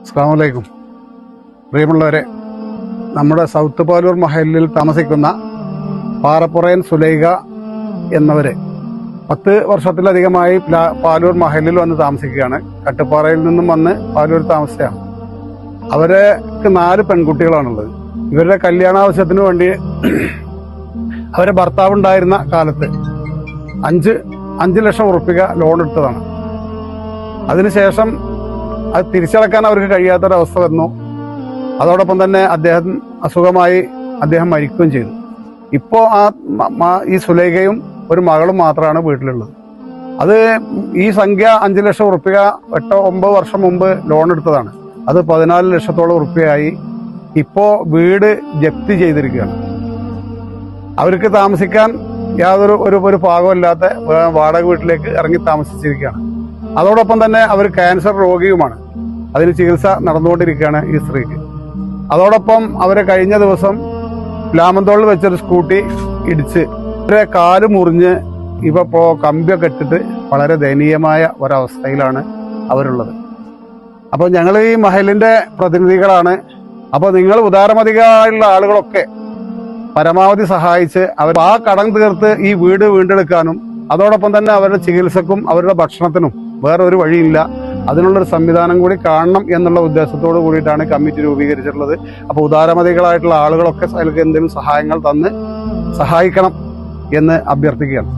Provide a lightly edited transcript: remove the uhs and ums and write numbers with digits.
അസ്സലാമു അലൈക്കും. പ്രിയമുള്ളവരെ, നമ്മുടെ സൗത്ത് പാലൂർ മഹലിൽ താമസിക്കുന്ന പാറപ്പുറയൻ സുലൈഖ എന്നവര് 10 വർഷത്തിലധികമായി പാലൂർ മഹലിൽ വന്ന് താമസിക്കുകയാണ്. കട്ടുപ്പാറയിൽ നിന്നും വന്ന് പാലൂർ താമസിച്ചാണ്. അവർക്ക് 4 പെൺകുട്ടികളാണുള്ളത്. ഇവരുടെ കല്യാണാവശ്യത്തിന് വേണ്ടി അവരെ ഭർത്താവ് ഉണ്ടായിരുന്ന കാലത്ത് 5 ലക്ഷം ഉറുപ്പിക ലോൺ എടുത്തതാണ്. അതിനുശേഷം അത് തിരിച്ചടക്കാൻ അവർക്ക് കഴിയാത്തൊരവസ്ഥ വന്നു. അതോടൊപ്പം തന്നെ അസുഖമായി അദ്ദേഹം മരിക്കുകയും ചെയ്തു. ഇപ്പോൾ ഈ സുലൈഖയും ഒരു മകളും മാത്രമാണ് വീട്ടിലുള്ളത്. അത് ഈ സംഖ്യ 5 ലക്ഷം ഉറുപ്പിക 8-9 വർഷം മുമ്പ് ലോൺ എടുത്തതാണ്. അത് 14 ലക്ഷത്തോളം ഉറുപ്പികയായി. ഇപ്പോൾ വീട് ജപ്തി ചെയ്തിരിക്കുകയാണ്. അവർക്ക് താമസിക്കാൻ യാതൊരു ഒരു പാകമില്ലാത്ത വാടക വീട്ടിലേക്ക് ഇറങ്ങി താമസിച്ചിരിക്കുകയാണ്. അതോടൊപ്പം തന്നെ അവർ ക്യാൻസർ രോഗിയുമാണ്. അതിന് ചികിത്സ നടന്നുകൊണ്ടിരിക്കുകയാണ് ഈ സ്ത്രീക്ക്. അതോടൊപ്പം അവരെ കഴിഞ്ഞ ദിവസം ലാമന്തോളിൽ വെച്ചൊരു സ്കൂട്ടി ഇടിച്ച് അവരെ കാല് മുറിഞ്ഞ് ഇപ്പോൾ കമ്പിയൊക്കെ ഇട്ടിട്ട് വളരെ ദയനീയമായ ഒരവസ്ഥയിലാണ് അവരുള്ളത്. അപ്പോൾ ഞങ്ങൾ ഈ മഹലിന്റെ പ്രതിനിധികളാണ്. അപ്പോൾ നിങ്ങൾ ഉദാരമതികളായുള്ള ആളുകളൊക്കെ പരമാവധി സഹായിച്ച് അവർ ആ കടം തീർത്ത് ഈ വീട് വീണ്ടെടുക്കാനും അതോടൊപ്പം തന്നെ അവരുടെ ചികിത്സക്കും അവരുടെ ഭക്ഷണത്തിനും വേറെ ഒരു വഴിയില്ല, അതിനുള്ളൊരു സംവിധാനം കൂടി കാണണം എന്നുള്ള ഉദ്ദേശത്തോടു കൂടിയിട്ടാണ് കമ്മിറ്റി രൂപീകരിച്ചിട്ടുള്ളത്. അപ്പോൾ ഉദാരമതികളായിട്ടുള്ള ആളുകളൊക്കെ അതിലേക്ക് എന്തെങ്കിലും സഹായങ്ങൾ തന്ന് സഹായിക്കണം എന്ന് അഭ്യർത്ഥിക്കുകയാണ്.